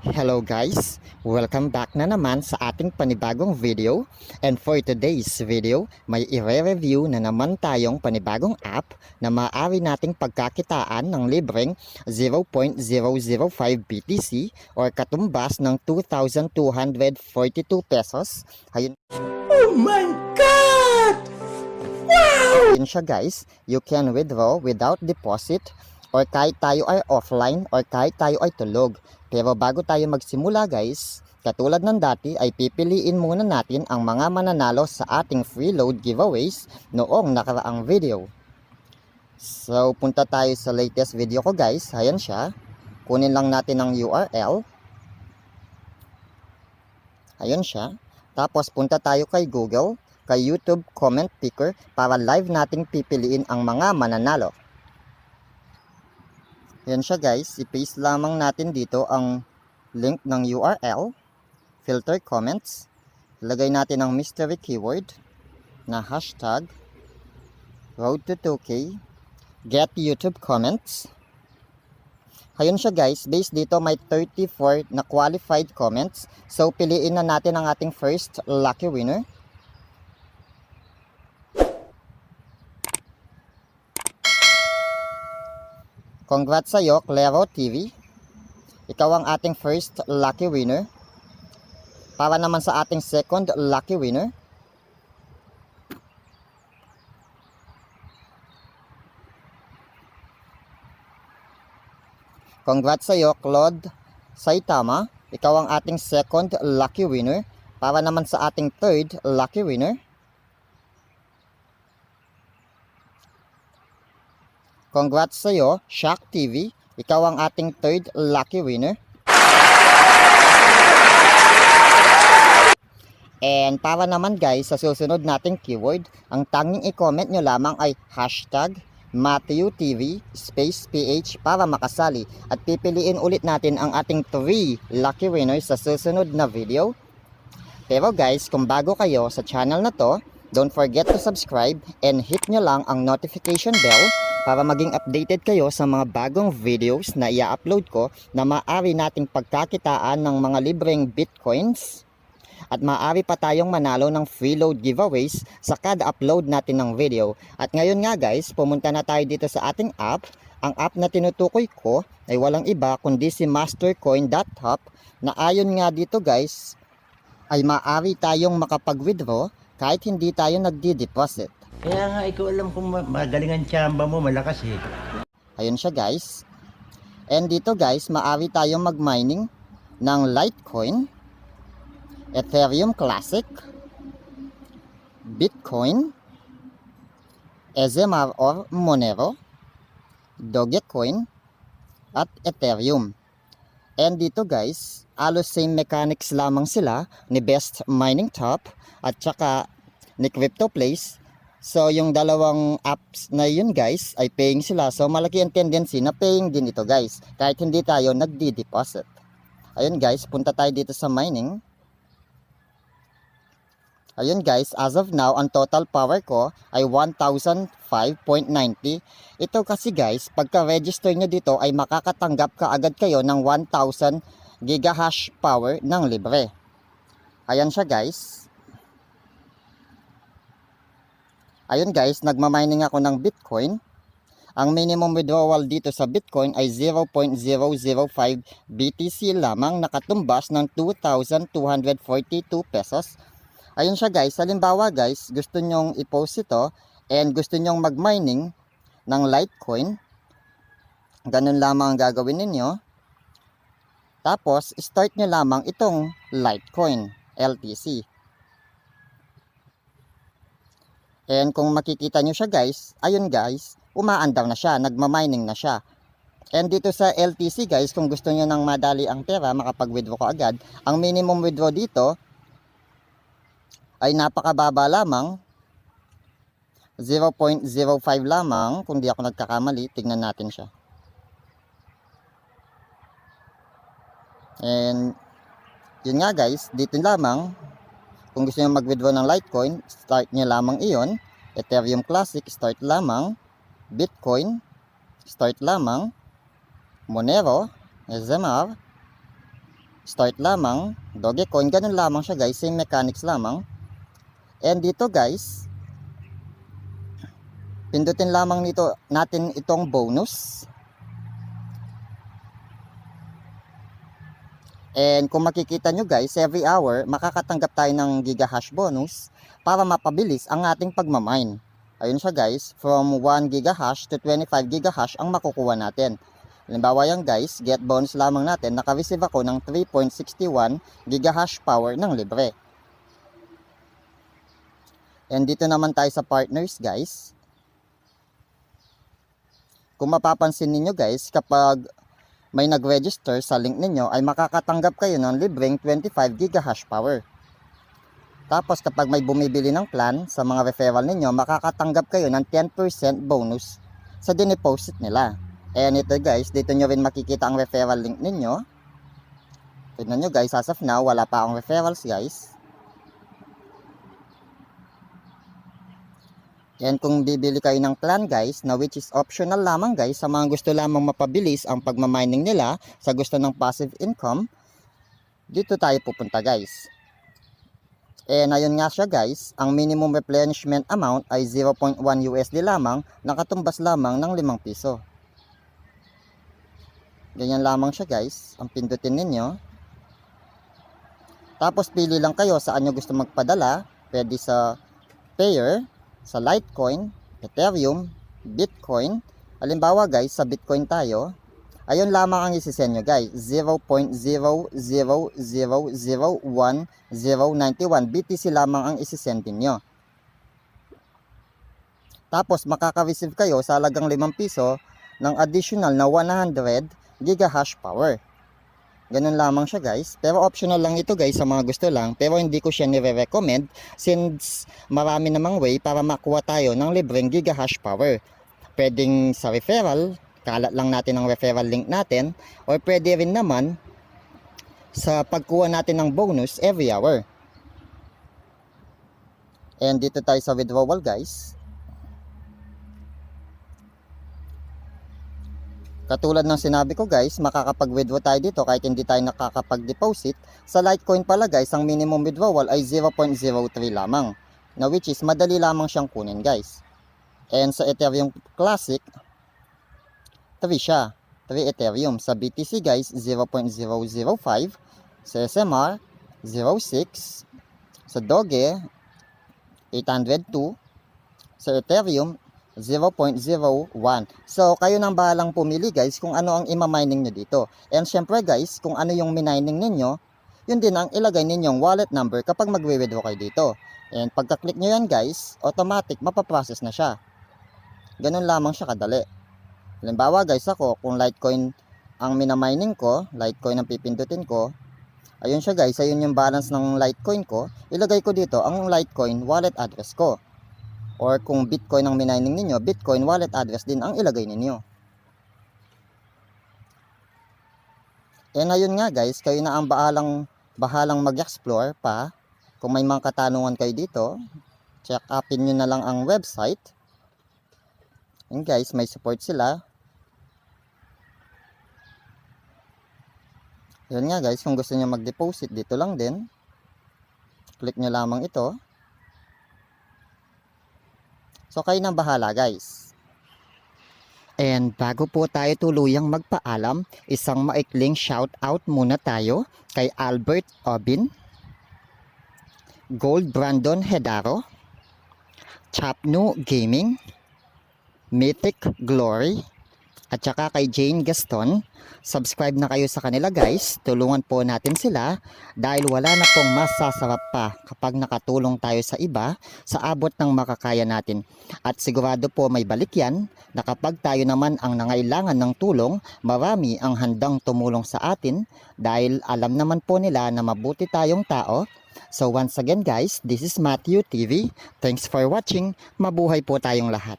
Hello guys! Welcome back na naman sa ating panibagong video, and for today's video, may i-review na naman tayong panibagong app na maaari nating pagkakitaan ng libreng 0.005 BTC or katumbas ng 2,242 pesos. Ayun. Oh my God! Wow! Ayun siya guys, you can withdraw without deposit or kahit tayo ay offline or kahit tayo ay tulog. Pero bago tayo magsimula guys, katulad ng dati ay pipiliin muna natin ang mga mananalo sa ating free load giveaways noong nakaraang video. So punta tayo sa latest video ko guys, ayan siya. Kunin lang natin ang URL. Ayun siya. Tapos punta tayo kay Google, kay YouTube comment picker para live nating pipiliin ang mga mananalo. Yan siya guys, i-paste lamang natin dito ang link ng URL, filter comments, lagay natin ang mystery keyword na hashtag road to 2K, get YouTube comments. Ayun siya guys, based dito may 34 na qualified comments, so piliin na natin ang ating first lucky winner. Congrats sa iyo, Clero TV. Ikaw ang ating first lucky winner. Para naman sa ating second lucky winner. Congrats sa iyo, Claude Saitama. Ikaw ang ating second lucky winner. Para naman sa ating third lucky winner. Congrats sa iyo, Shaq TV. Ikaw ang ating third lucky winner. And para naman guys, sa susunod nating keyword, ang tanging i-comment nyo lamang ay hashtag MatthewTV_PH para makasali. At pipiliin ulit natin ang ating 3 lucky winners sa susunod na video. Pero guys, kung bago kayo sa channel na to, don't forget to subscribe and hit nyo lang ang notification bell para maging updated kayo sa mga bagong videos na i-upload ko na maaari nating pagkakitaan ng mga libreng bitcoins at maaari pa tayong manalo ng free load giveaways sa kada upload natin ng video. At ngayon nga guys, pumunta na tayo dito sa ating app. Ang app na tinutukoy ko ay walang iba kundi si Mastercoin.Top na ayon nga dito guys ay maaari tayong makapag-withdraw kahit hindi tayo nagdi-deposit. Kaya nga ikaw alam kung magaling ang tsamba mo, malakas eh. Ayun siya guys. And dito guys, maaari tayong mag-mining ng Litecoin, Ethereum Classic, Bitcoin, SMR or Monero, Dogecoin, at Ethereum. And dito guys, halos same mechanics lamang sila ni Best Mining Top at saka ni CryptoPlace. So yung dalawang apps na yun guys ay paying sila. So malaki ang tendency na paying din ito guys kahit hindi tayo nagdi-deposit. Ayun guys, punta tayo dito sa mining. Ayun guys, as of now ang total power ko ay 1,005.90. Ito kasi guys, pagka-register nyo dito ay makakatanggap ka agad kayo ng 1,000 gigahash power ng libre. Ayan siya guys. Ayun guys, nagmamining ako ng Bitcoin. Ang minimum withdrawal dito sa Bitcoin ay 0.005 BTC lamang, nakatumbas ng 2,242 pesos. Ayun siya guys, halimbawa guys, gusto nyong i-post ito and gusto nyong mag-mining ng Litecoin. Ganun lamang ang gagawin ninyo. Tapos, start nyo lamang itong Litecoin LTC. And kung makikita nyo siya guys, ayun guys, umaandaw na siya, nagmamining na siya. And dito sa LTC guys, kung gusto nyo ng madali ang pera, makapag-withdraw ko agad. Ang minimum withdraw dito ay napakababa lamang, 0.05 lamang, kung di ako nagkakamali. Tignan natin siya. And yun nga guys, dito lamang. Kung gusto nyo mag-withdraw ng Litecoin, start nyo lamang iyon. Ethereum Classic, start lamang. Bitcoin, start lamang. Monero, SMR, start lamang, Dogecoin, ganun lamang siya guys, same mechanics lamang. And dito guys, pindutin lamang natin itong bonus. And kung makikita nyo guys, every hour makakatanggap tayo ng gigahash bonus para mapabilis ang ating pagmamine. Ayun siya guys, from 1 gigahash to 25 gigahash ang makukuha natin. Halimbawa yan guys, get bonus lamang natin, naka-receive ako ng 3.61 gigahash power ng libre. And dito naman tayo sa partners guys. Kung mapapansin ninyo guys, kapag may nag-register sa link ninyo ay makakatanggap kayo ng libreng 25 gigahash power. Tapos kapag may bumibili ng plan sa mga referral ninyo, makakatanggap kayo ng 10% bonus sa dineposit nila. And ito guys, dito nyo rin makikita ang referral link ninyo. Tignan nyo guys, as of now, wala pa akong referrals guys. And kung bibili kayo ng plan guys, na which is optional lamang guys, sa mga gusto lamang mapabilis ang pagmamining nila, sa gusto ng passive income, dito tayo pupunta guys. And ayun nga siya guys, ang minimum replenishment amount ay 0.1 USD lamang, nakatumbas lamang ng 5 piso. Ganyan lamang siya guys, ang pindutin ninyo. Tapos pili lang kayo saan nyo gusto magpadala, pwede sa Payer, sa Litecoin, Ethereum, Bitcoin. Halimbawa guys, sa Bitcoin tayo, ayun lamang ang isisend nyo guys, 0.000011091 BTC lamang ang isisend nyo. Tapos makaka-receive kayo sa halagang 5 piso ng additional na 100 gigahash power. Ganun lamang siya guys, pero optional lang ito guys sa mga gusto lang, pero hindi ko siya nire-recommend since marami namang way para makuha tayo ng libreng gigahash power. Pwedeng sa referral, kalat lang natin ang referral link natin, or pwede rin naman sa pagkuha natin ng bonus every hour. And dito tayo sa withdrawal guys. Katulad ng sinabi ko guys, makakapag-withdraw tayo dito kahit hindi tayo nakakapag-deposit. Sa Litecoin pala guys, ang minimum withdrawal ay 0.03 lamang, na which is madali lamang siyang kunin guys. And sa Ethereum Classic, 3 siya, 3 Ethereum. Sa BTC guys, 0.005. Sa SMR, 0.6. Sa Doge, 802. Sa Ethereum, 0.01. So, kayo nang bahalang pumili guys kung ano ang ima-mining nyo dito. And syempre guys, kung ano yung mining ninyo, yun din ang ilagay ninyong wallet number kapag magwi-withdraw kayo dito. And pagka-click nyo yan guys, automatic mapaprocess na siya. Ganun lamang siya kadali. Halimbawa guys, ako, kung Litecoin ang minamining ko, Litecoin ang pipindutin ko, ayun siya guys, ayun yung balance ng Litecoin ko, ilagay ko dito ang Litecoin wallet address ko. Or kung Bitcoin ang mining ninyo, Bitcoin wallet address din ang ilagay ninyo. And ayun nga guys, kayo na ang bahalang mag-explore pa. Kung may mga katanungan kayo dito, check upin nyo na lang ang website. And guys, may support sila. Yun nga guys, kung gusto nyo mag-deposit, dito lang din. Click nyo lamang ito. So kayo nang bahala guys. And bago po tayo tuluyang magpaalam, isang maikling shoutout muna tayo kay Albert Obin, Gold Brandon Hedaro, Chapnu Gaming, Mythic Glory, at saka kay Jane Gaston. Subscribe na kayo sa kanila guys, tulungan po natin sila dahil wala na pong masasarap pa kapag nakatulong tayo sa iba sa abot ng makakaya natin. At sigurado po may balik yan na kapag tayo naman ang nangailangan ng tulong, marami ang handang tumulong sa atin dahil alam naman po nila na mabuti tayong tao. So once again guys, this is Matthew TV. Thanks for watching. Mabuhay po tayong lahat.